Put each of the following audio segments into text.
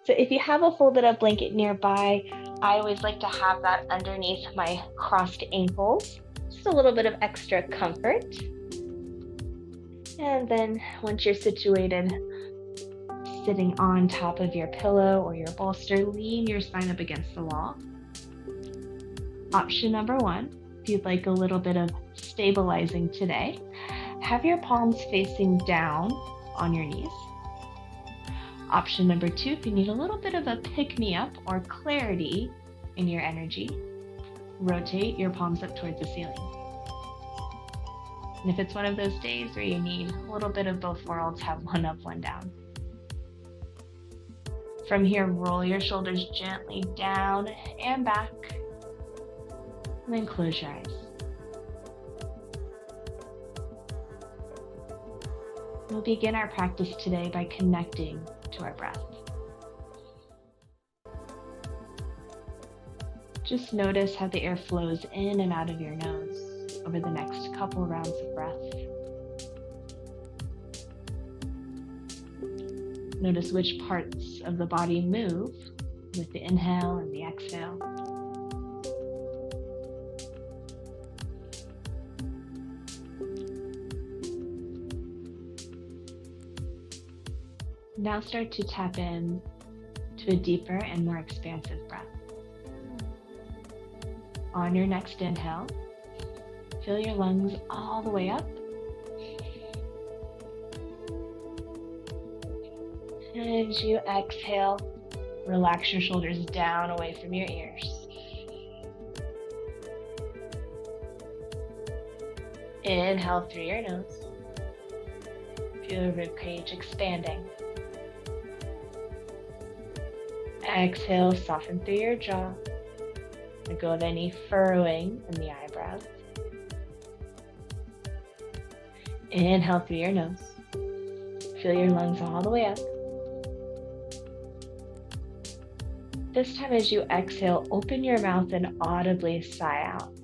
So if you have a folded up blanket nearby, I always like to have that underneath my crossed ankles. Just a little bit of extra comfort. And then once you're situated, sitting on top of your pillow or your bolster, lean your spine up against the wall. Option number one, if you'd like a little bit of stabilizing today, have your palms facing down on your knees. Option number two, if you need a little bit of a pick-me-up or clarity in your energy, rotate your palms up towards the ceiling. And if it's one of those days where you need a little bit of both worlds, have one up, one down. From here, roll your shoulders gently down and back, and then close your eyes. We'll begin our practice today by connecting to our breath. Just notice how the air flows in and out of your nose over the next couple rounds of breath. Notice which parts of the body move with the inhale and the exhale. Now start to tap in to a deeper and more expansive breath. On your next inhale, fill your lungs all the way up. And as you exhale, relax your shoulders down away from your ears. Inhale through your nose. Feel your ribcage expanding. Exhale, soften through your jaw. Let go of any furrowing in the eyebrows. Inhale through your nose. Fill your lungs all the way up. This time as you exhale, open your mouth and audibly sigh out.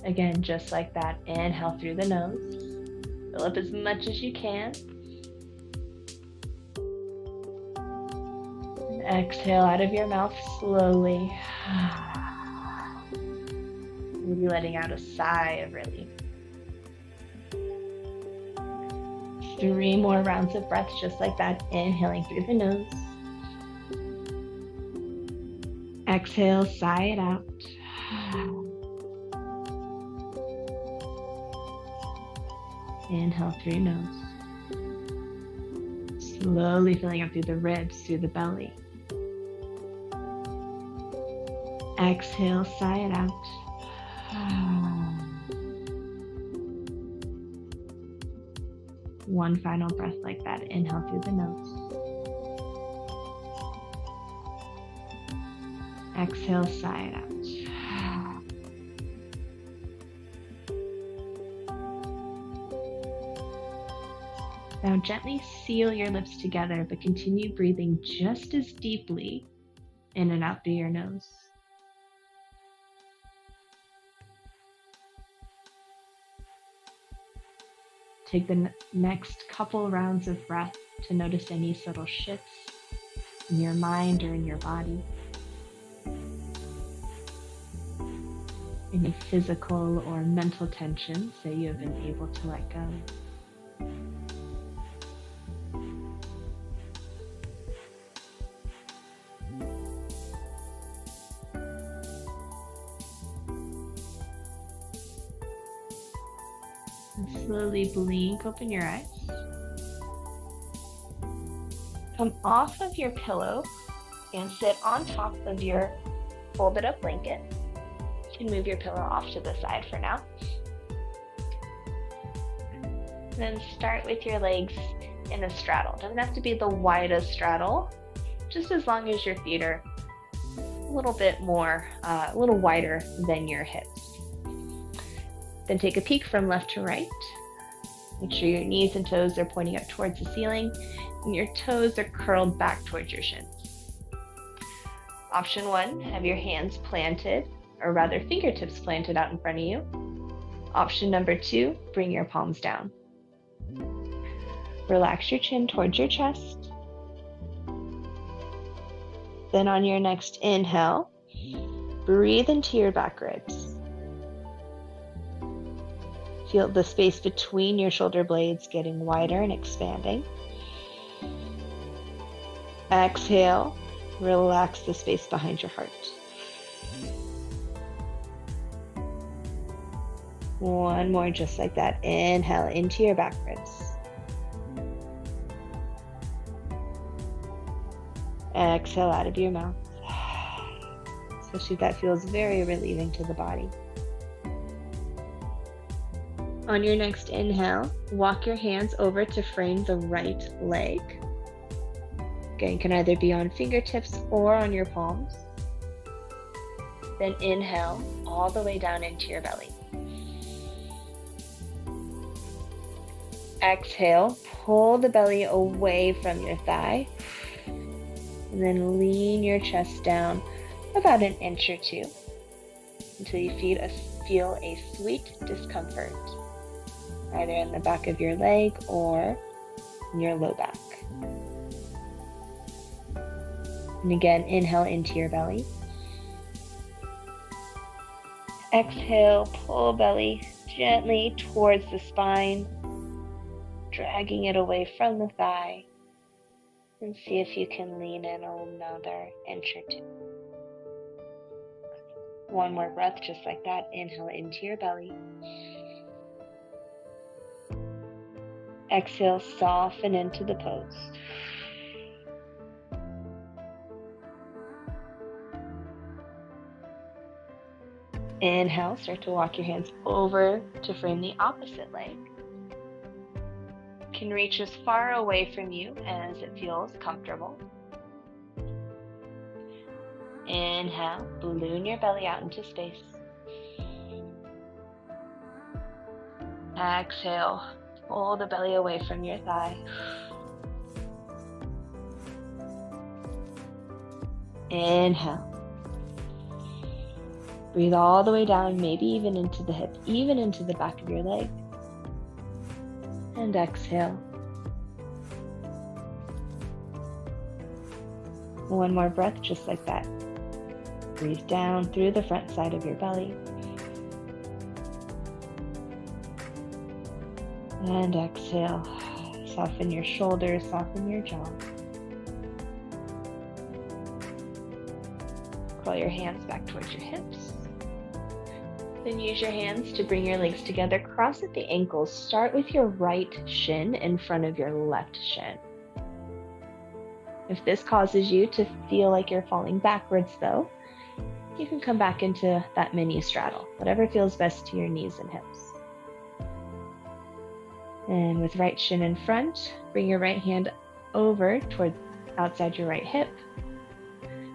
Again, just like that, inhale through the nose. Fill up as much as you can. And exhale out of your mouth slowly. Maybe letting out a sigh of relief. 3 more rounds of breath just like that, inhaling through the nose. Exhale, sigh it out. Inhale through your nose. Slowly filling up through the ribs, through the belly. Exhale, sigh it out. One final breath like that. Inhale through the nose. Exhale, sigh it out. Now gently seal your lips together, but continue breathing just as deeply in and out through your nose. Take the next couple rounds of breath to notice any subtle shifts in your mind or in your body. Any physical or mental tensions that you have been able to let go. And slowly blink open your eyes. Come off of your pillow and sit on top of your folded up blanket. You can move your pillow off to the side for now. Then start with your legs in a straddle. Doesn't have to be the widest straddle, just as long as your feet are a little bit more, a little wider than your hips. Then take a peek from left to right. Make sure your knees and toes are pointing up towards the ceiling and your toes are curled back towards your shins. Option 1, have your hands planted, or rather fingertips planted out in front of you. Option number 2, bring your palms down. Relax your chin towards your chest. Then on your next inhale, breathe into your back ribs. Feel the space between your shoulder blades getting wider and expanding. Exhale, relax the space behind your heart. One more just like that. Inhale into your back ribs. Exhale out of your mouth. Especially if that feels very relieving to the body. On your next inhale, walk your hands over to frame the right leg. Again, can either be on fingertips or on your palms. Then inhale all the way down into your belly. Exhale, pull the belly away from your thigh. And then lean your chest down about an inch or two until you feel a sweet discomfort, either in the back of your leg or in your low back. And again, inhale into your belly. Exhale, pull belly gently towards the spine, dragging it away from the thigh. And see if you can lean in another inch or two. One more breath just like that. Inhale into your belly. Exhale, soften into the pose. Inhale, start to walk your hands over to frame the opposite leg. Can reach as far away from you as it feels comfortable. Inhale, balloon your belly out into space. Exhale, pull the belly away from your thigh. Inhale. Breathe all the way down, maybe even into the hip, even into the back of your leg. And exhale. One more breath just like that. Breathe down through the front side of your belly. And exhale. Soften your shoulders, soften your jaw. Curl your hands back towards your hips. Then use your hands to bring your legs together. Cross at the ankles. Start with your right shin in front of your left shin. If this causes you to feel like you're falling backwards though, you can come back into that mini straddle, whatever feels best to your knees and hips. And with right shin in front, bring your right hand over toward outside your right hip.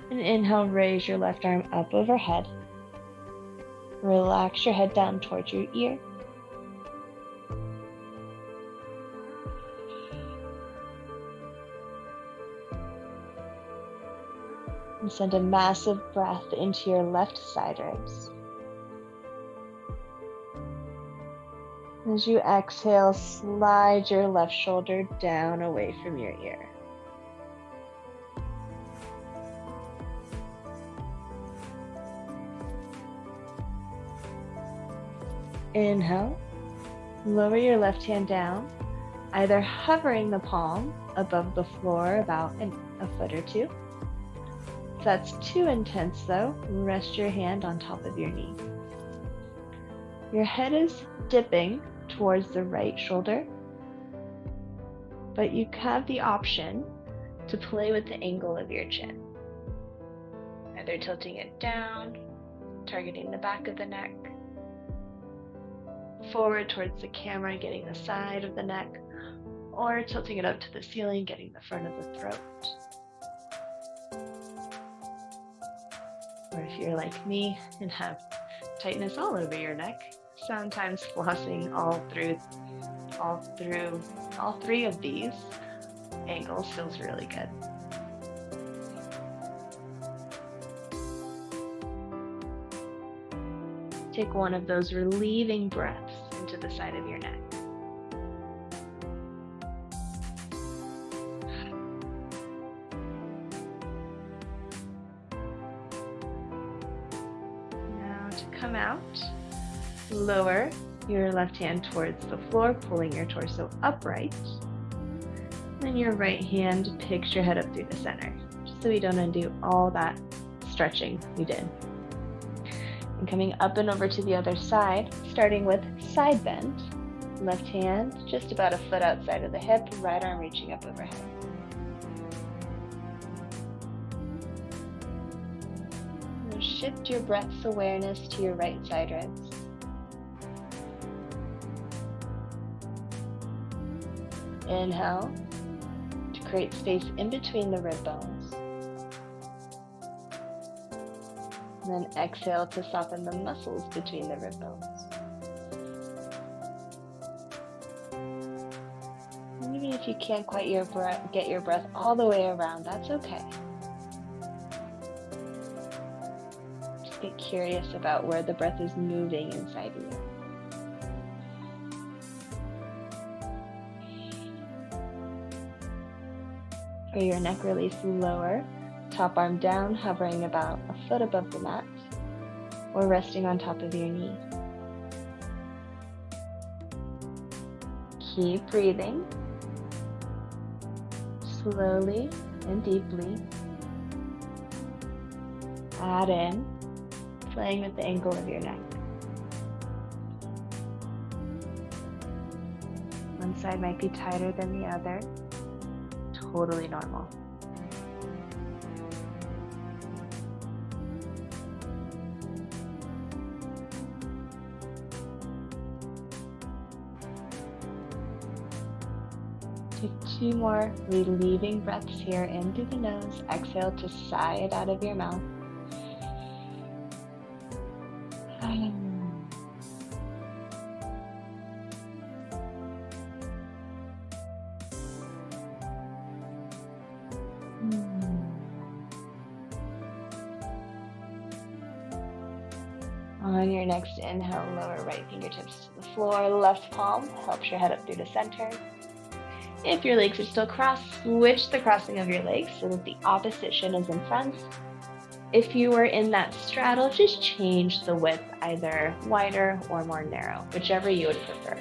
And inhale, raise your left arm up overhead. Relax your head down towards your ear. And send a massive breath into your left side ribs. As you exhale, slide your left shoulder down away from your ear. Inhale, lower your left hand down, either hovering the palm above the floor about a foot or two. If that's too intense though, rest your hand on top of your knee. Your head is dipping towards the right shoulder, but you have the option to play with the angle of your chin. Either tilting it down, targeting the back of the neck, forward towards the camera, getting the side of the neck, or tilting it up to the ceiling, getting the front of the throat. Or if you're like me and have tightness all over your neck, sometimes flossing all three of these angles feels really good. Take one of those relieving breaths into the side of your neck. come out, lower your left hand towards the floor, pulling your torso upright. Then your right hand picks your head up through the center, just so we don't undo all that stretching we did. And coming up and over to the other side, starting with side bend. Left hand just about a foot outside of the hip, right arm reaching up overhead. Now shift your breath's awareness to your right side ribs. Inhale to create space in between the rib bones. And then exhale to soften the muscles between the rib bones. And even if you can't quite get your breath all the way around, that's okay. Just get curious about where the breath is moving inside of you. For your neck release, lower, top arm down, hovering about a foot above the mat, or resting on top of your knee. Keep breathing, slowly and deeply. Add in, playing with the angle of your neck. One side might be tighter than the other. Totally normal. Take 2 more relieving breaths here in through the nose. Exhale to sigh it out of your mouth. On your next inhale, lower right fingertips to the floor. Left palm helps your head up through the center. If your legs are still crossed, switch the crossing of your legs so that the opposite shin is in front. If you were in that straddle, just change the width, either wider or more narrow, whichever you would prefer.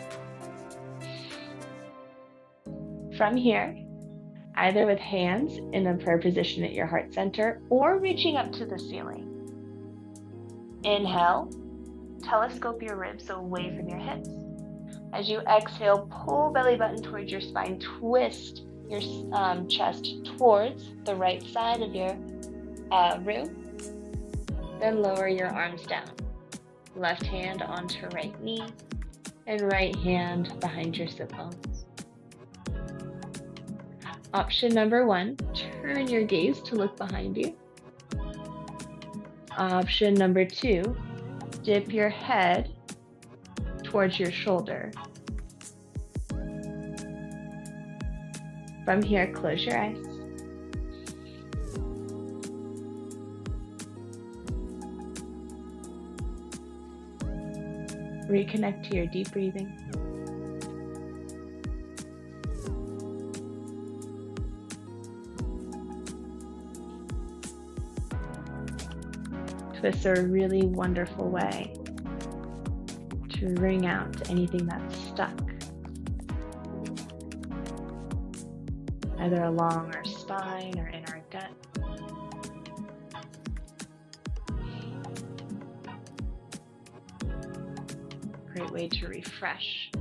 From here, either with hands in a prayer position at your heart center or reaching up to the ceiling. Inhale, telescope your ribs away from your hips. As you exhale, pull belly button towards your spine, twist your chest towards the right side of your room. Then lower your arms down. Left hand onto right knee and right hand behind your sit bones. Option number 1, turn your gaze to look behind you. Option number 2, dip your head towards your shoulder. From here, close your eyes. Reconnect to your deep breathing. Twists are a really wonderful way to wring out anything that's stuck, either along our spine or in our gut. Great way to refresh.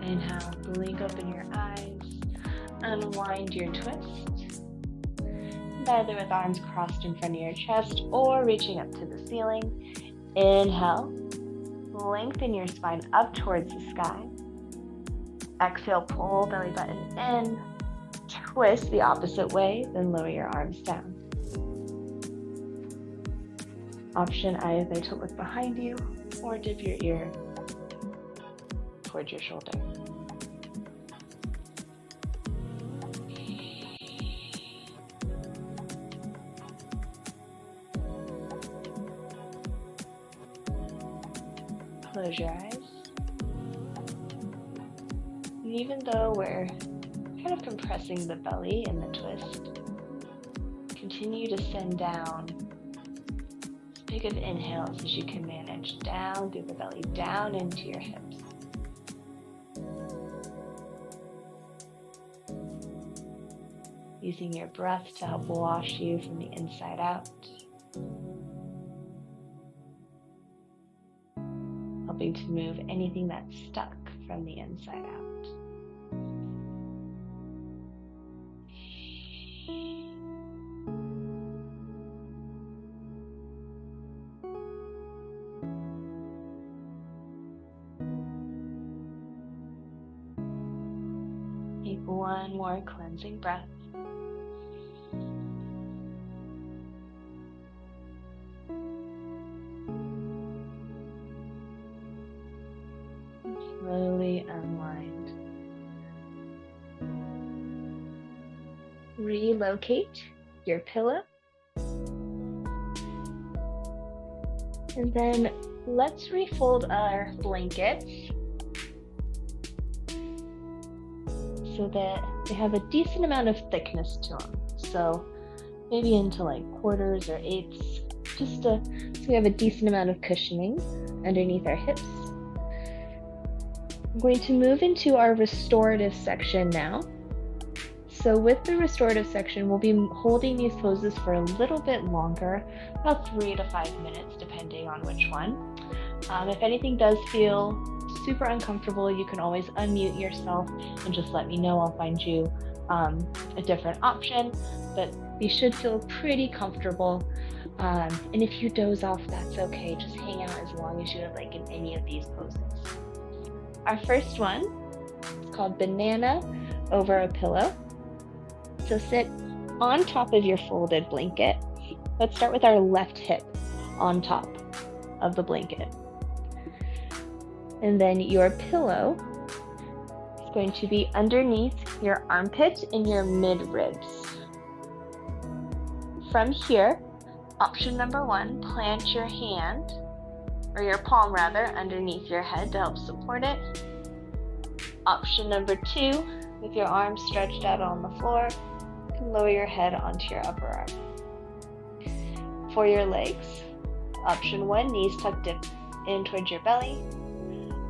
Inhale, blink open your eyes, unwind your twist, either with arms crossed in front of your chest or reaching up to the ceiling. Inhale, lengthen your spine up towards the sky. Exhale, pull belly button in, twist the opposite way, then lower your arms down. Option either to look behind you or dip your ear towards your shoulder. close your eyes. And even though we're kind of compressing the belly in the twist, continue to send down as big of inhales as you can manage down through the belly, down into your hips. Using your breath to help wash you from the inside out. Helping to move anything that's stuck from the inside out. Take one more cleansing breath. Slowly unwind. Relocate your pillow. And then let's refold our blankets so that they have a decent amount of thickness to them. So maybe into like quarters or eighths, just so we have a decent amount of cushioning underneath our hips. I'm going to move into our restorative section now. So with the restorative section, we'll be holding these poses for a little bit longer, about 3 to 5 minutes, depending on which one. If anything does feel super uncomfortable, you can always unmute yourself and just let me know. I'll find you a different option, but you should feel pretty comfortable. And if you doze off, that's okay. Just hang out as long as you would like in any of these poses. Our first one is called banana over a pillow. So sit on top of your folded blanket. Let's start with our left hip on top of the blanket. And then your pillow is going to be underneath your armpit and your mid-ribs. From here, option number 1, plant your hand, or your palm rather, underneath your head to help support it. Option number 2, with your arms stretched out on the floor, you can lower your head onto your upper arm. For your legs, option 1, knees tucked in towards your belly.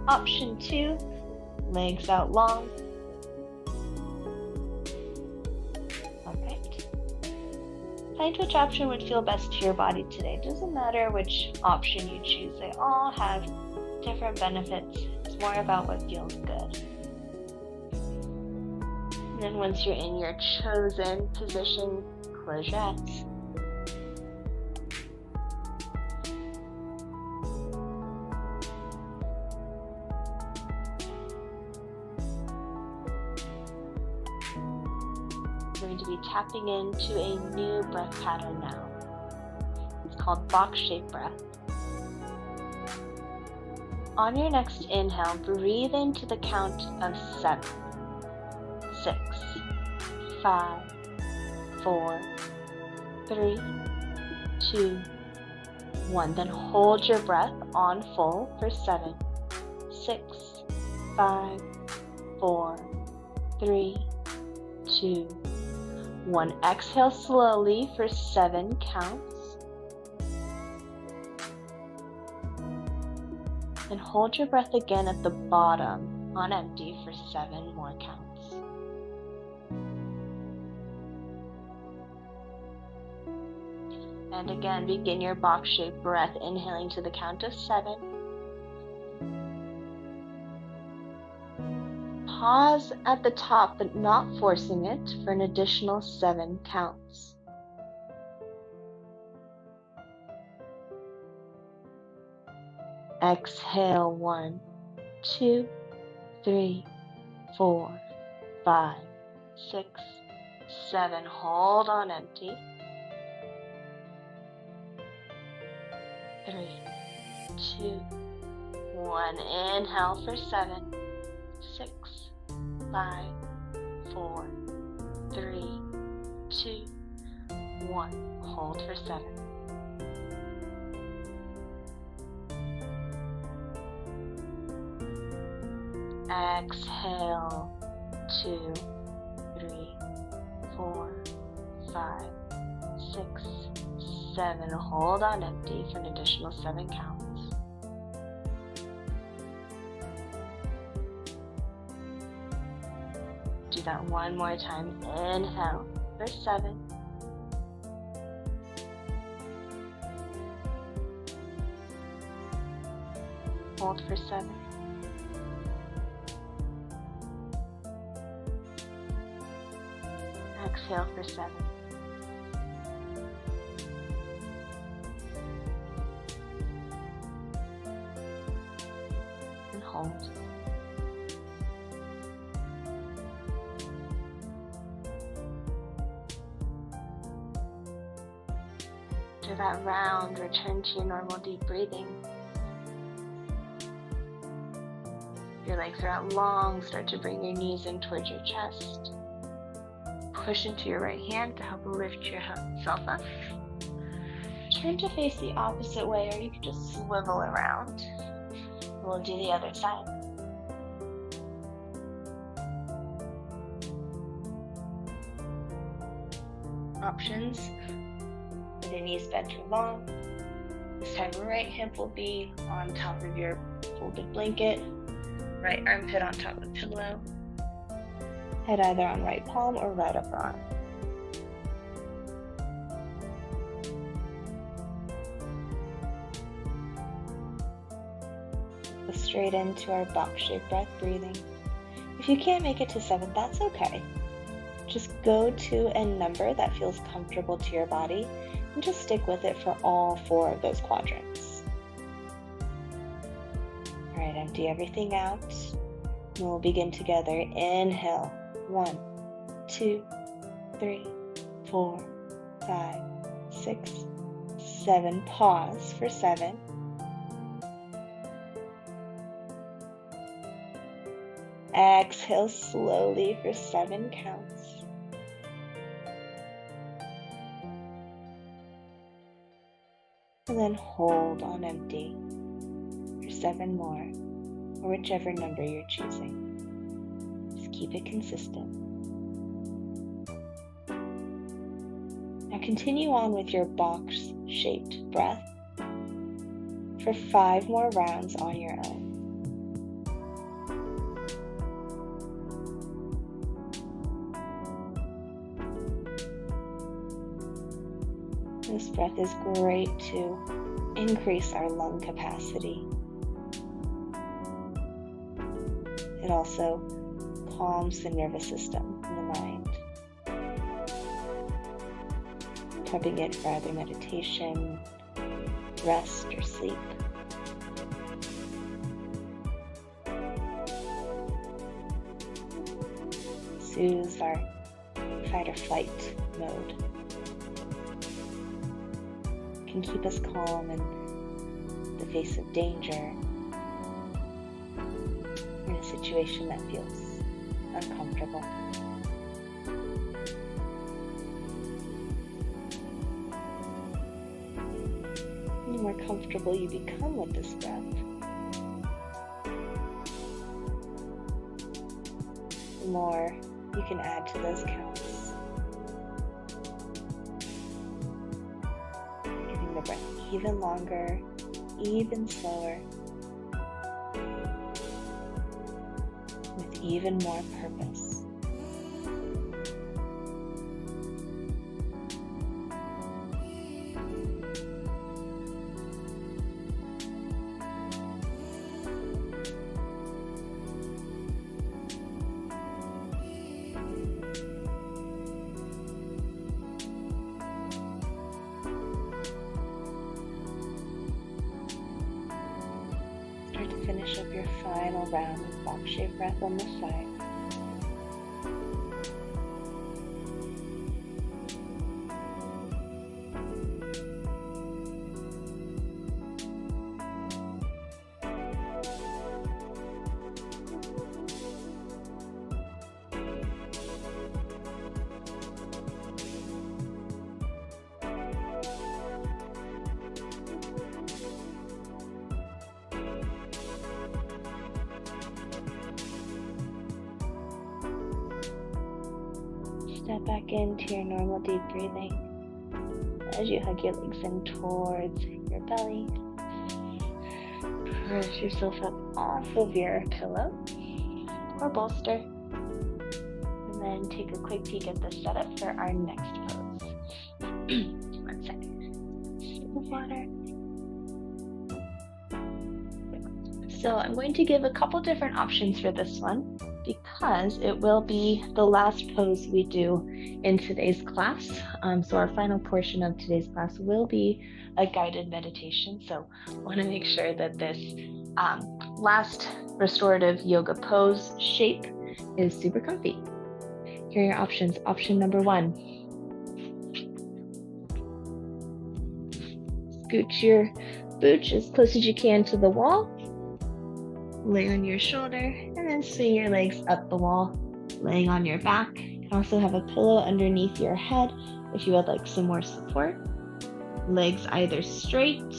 Option 2, legs out long. Alright. Find which option would feel best to your body today. It doesn't matter which option you choose. They all have different benefits. It's more about what feels good. And then once you're in your chosen position, close your eyes. Going to be tapping into a new breath pattern now. It's called box-shaped breath. On your next inhale, breathe into the count of 7, 6, 5, 4, 3, 2, 1. Then hold your breath on full for 7, 6, 5, 4, 3, 2, 1. Exhale slowly for 7 counts. And hold your breath again at the bottom on empty for 7 more counts. And again, begin your box-shaped breath, inhaling to the count of 7. Pause at the top, but not forcing it, for an additional 7 counts. Exhale 1, 2, 3, 4, 5, 6, 7. Hold on empty. 3, 2, 1. Inhale for 7, 6, 5, 4, 3, 2, 1. Hold for 7. Exhale, 2, 3, 4, 5, 6, 7. Hold on empty for an additional 7 counts. Do that one more time. Inhale for 7. Hold for 7. Exhale for 7. And hold. To that round, return to your normal deep breathing. If your legs are out long, start to bring your knees in towards your chest. Push into your right hand to help lift yourself up. Turn to face the opposite way, or you can just swivel around. We'll do the other side. Options. With your knees bent too long. This time, right hip will be on top of your folded blanket. Right armpit on top of the pillow. Head either on right palm or right upper arm. Go straight into our box-shaped breath breathing. If you can't make it to 7, that's okay. Just go to a number that feels comfortable to your body and just stick with it for all 4 of those quadrants. All right, empty everything out. And we'll begin together. Inhale. 1, 2, 3, 4, 5, 6, 7. Pause for 7. Exhale slowly for 7 counts. And then hold on empty for 7 more, or whichever number you're choosing. Just keep it consistent. Now continue on with your box-shaped breath for 5 more rounds on your own. This breath is great to increase our lung capacity. It also calms the nervous system and the mind. Prepping it for either meditation, rest, or sleep. Soothes our fight or flight mode. Can keep us calm in the face of danger, in a situation that feels uncomfortable. The more comfortable you become with this breath, the more you can add to those counts. The breath even longer, even slower, with even more purpose. To finish up your final round of box-shaped breath on this side. Step back into your normal deep breathing as you hug your legs in towards your belly. Press yourself up off of your pillow or bolster. And then take a quick peek at the setup for our next pose. One second. Sip of water. So I'm going to give a couple different options for this one because it will be the last pose we do in today's class. So our final portion of today's class will be a guided meditation. So I want to make sure that this last restorative yoga pose shape is super comfy. Here are your options. Option number 1. Scoot your boots as close as you can to the wall. Lay on your shoulder and then swing your legs up the wall, laying on your back. You can also have a pillow underneath your head if you would like some more support. Legs either straight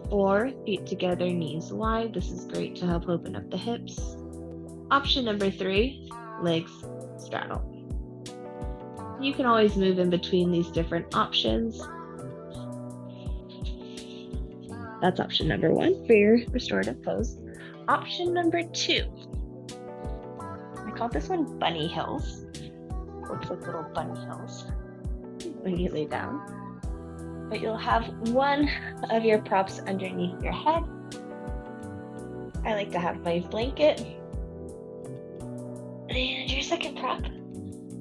or feet together, knees wide. This is great to help open up the hips. Option number 3, legs straddle. You can always move in between these different options. That's option number 1 for your restorative pose. Option number 2. I call this one bunny hills. Looks like little bunny hills when you lay down. But you'll have one of your props underneath your head. I like to have my blanket. And your second prop,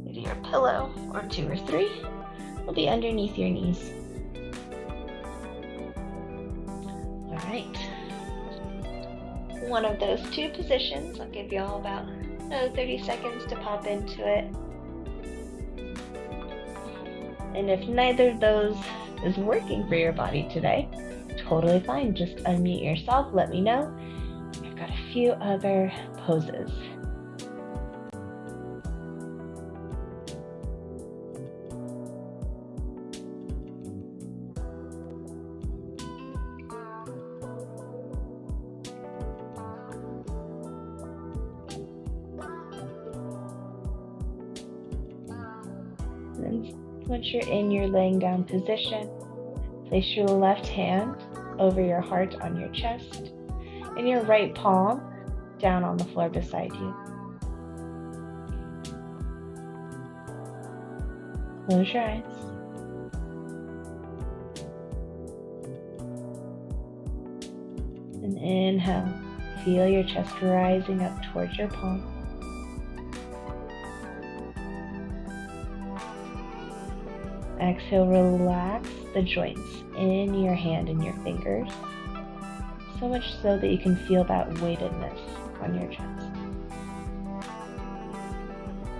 maybe your pillow or 2 or 3, will be underneath your knees. All right. One of those 2 positions, I'll give you all about 30 seconds to pop into it. And if neither of those is working for your body today, totally fine. Just unmute yourself, let me know. I've got a few other poses. Once you're in your laying down position, place your left hand over your heart on your chest and your right palm down on the floor beside you. Close your eyes. And inhale, feel your chest rising up towards your palm. Exhale, relax the joints in your hand and your fingers, so much so that you can feel that weightedness on your chest.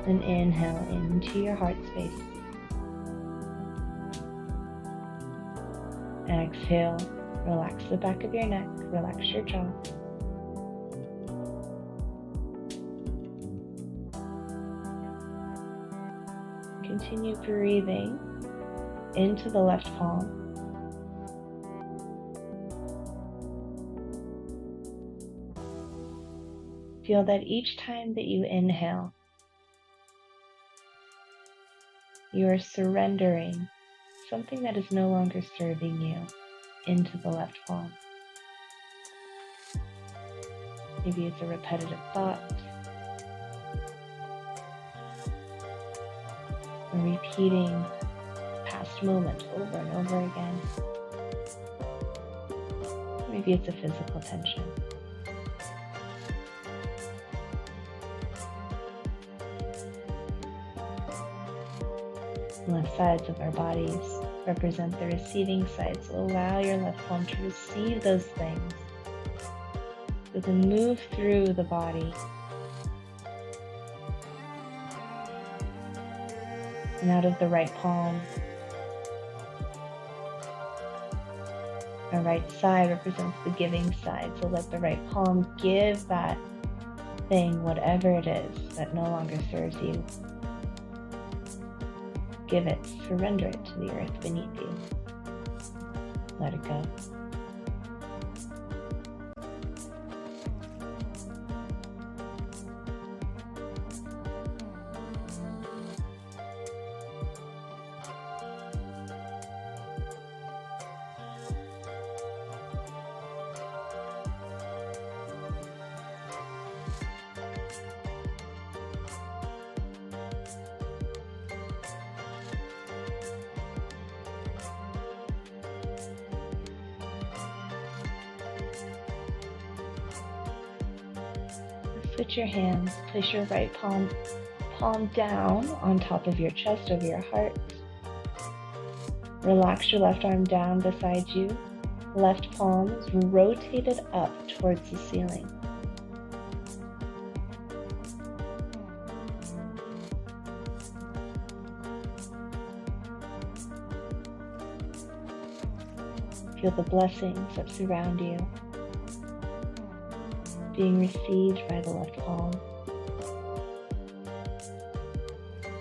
And inhale into your heart space. Exhale, relax the back of your neck, relax your jaw. Continue breathing into the left palm. Feel that each time that you inhale, you are surrendering something that is no longer serving you into the left palm. Maybe it's a repetitive thought, or repeating past moment over and over again. Maybe it's a physical tension. Left sides of our bodies represent the receiving side, so allow your left palm to receive those things. So to move through the body. And out of the right palm, our right side represents the giving side, so let the right palm give that thing, whatever it is that no longer serves you. Give it, surrender it to the earth beneath you. Let it go. Switch your hands. Place your right palm down on top of your chest, over your heart. Relax your left arm down beside you. Left palm is rotated up towards the ceiling. Feel the blessings that surround you, being received by the left palm,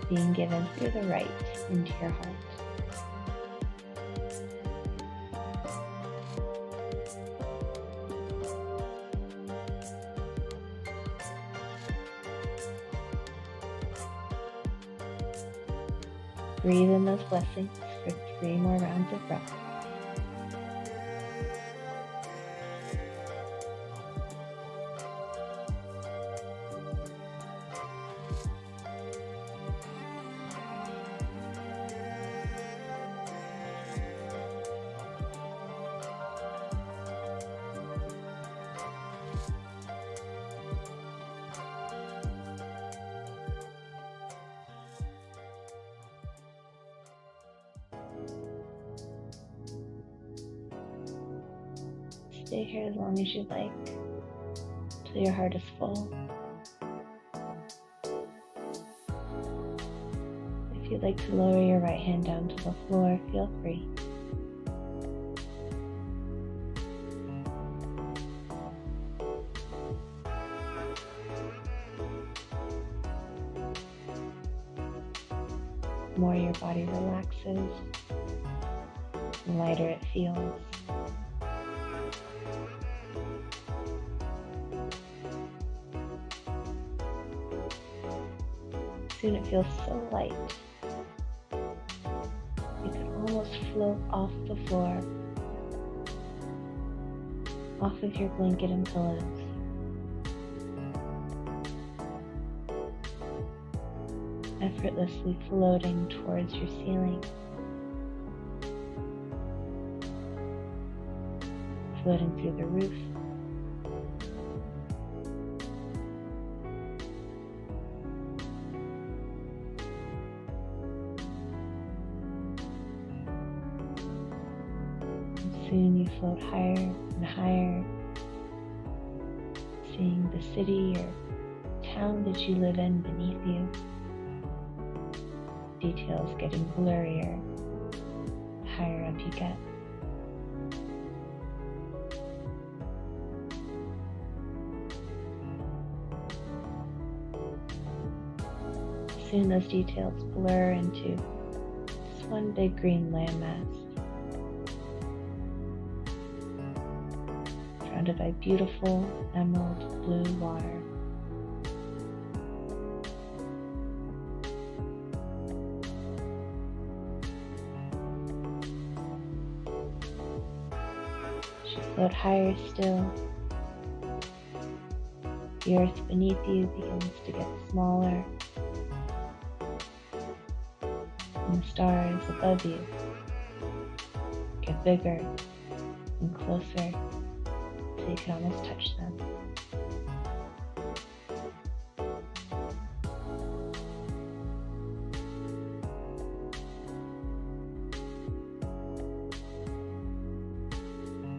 being given through the right into your heart. Breathe in those blessings for 3 more rounds of breath. Stay here as long as you'd like, till your heart is full. If you'd like to lower your right hand down to the floor, feel free. The more your body relaxes, the lighter it feels. Soon it feels so light, you can almost float off the floor, off of your blanket and pillows. Effortlessly floating towards your ceiling, floating through the roof, soon you float higher and higher, seeing the city or town that you live in beneath you. Details getting blurrier the higher up you get. Soon those details blur into just one big green landmass, surrounded by beautiful emerald blue water. As you float higher still, the earth beneath you begins to get smaller, and the stars above you get bigger and closer, so you can almost touch them.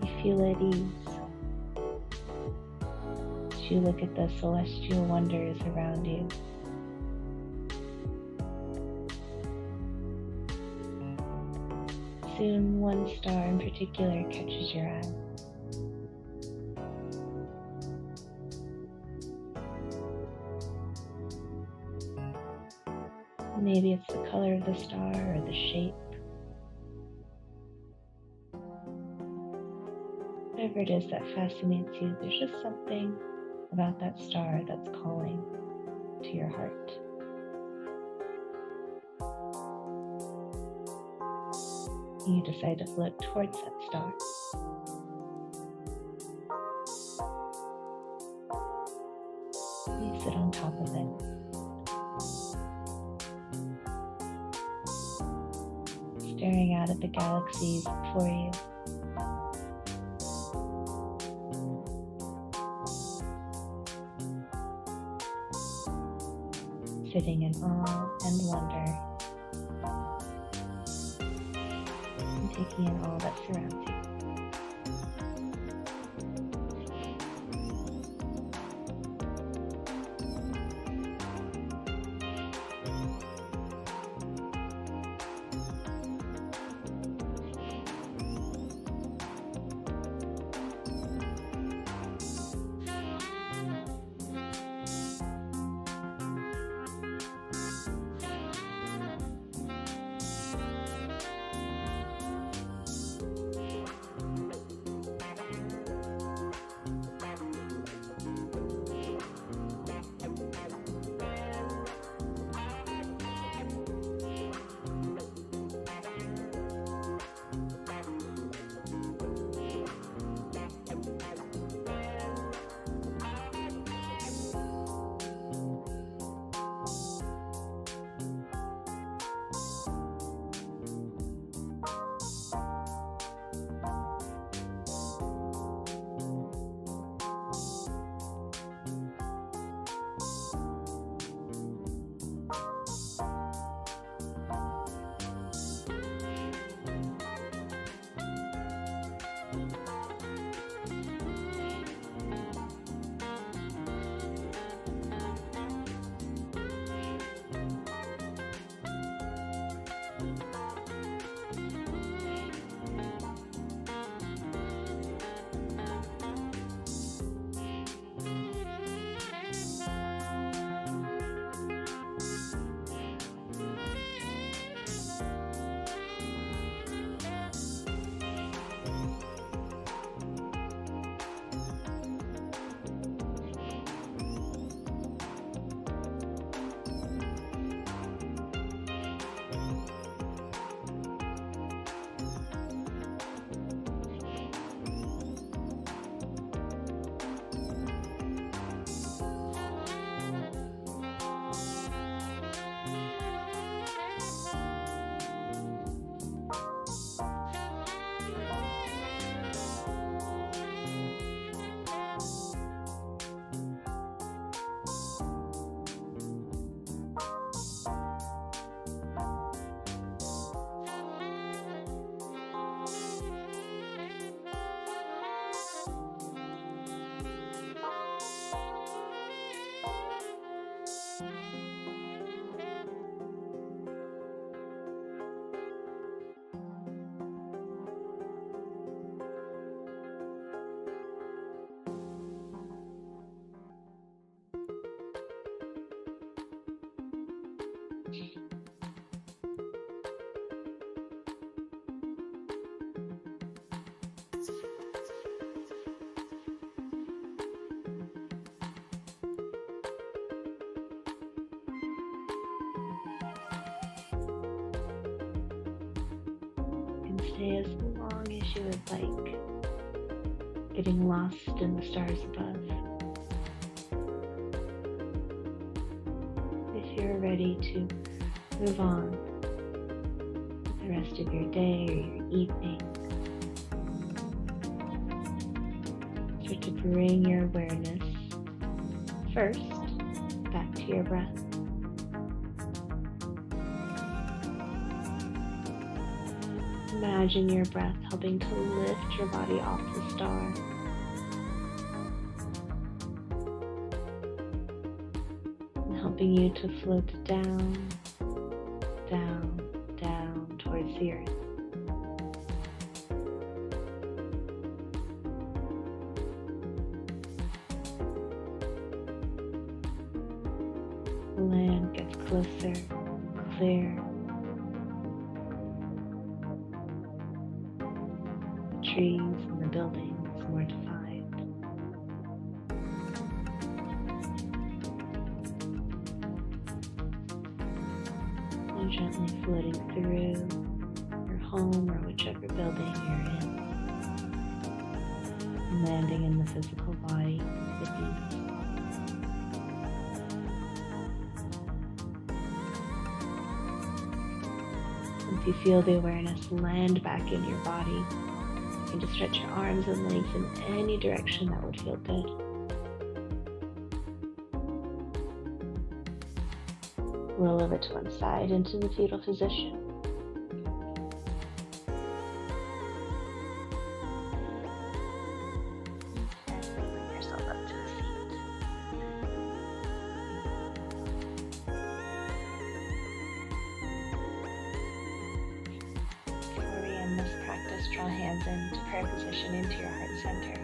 You feel at ease as you look at the celestial wonders around you. Soon one star in particular catches your eye. Maybe it's the color of the star or the shape. Whatever it is that fascinates you, there's just something about that star that's calling to your heart. You decide to float towards that star. You sit on top of it. Staring out at the galaxies before you. sitting in awe and wonder, and taking in all that surrounds you. Stay as long as you would like, getting lost in the stars above. If you're ready to move on with the rest of your day or your evening, start to bring your awareness first back to your breath. Imagine your breath helping to lift your body off the star. And helping you to float down, down, down towards the earth. The land gets closer, clear. Trees and the buildings more defined. And gently floating through your home or whichever building you're in, and landing in the physical body with ease. Once you feel the awareness land back in your body, you can just stretch your arms and legs in any direction that would feel good. Roll over to one side into the fetal position. And bring yourself up to a seat. Before we end this practice, draw hands into prayer position into your heart center.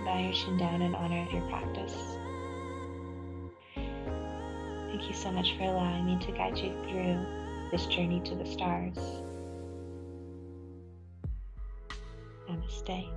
Bow your chin down in honor of your practice. Thank you so much for allowing me to guide you through this journey to the stars. Namaste.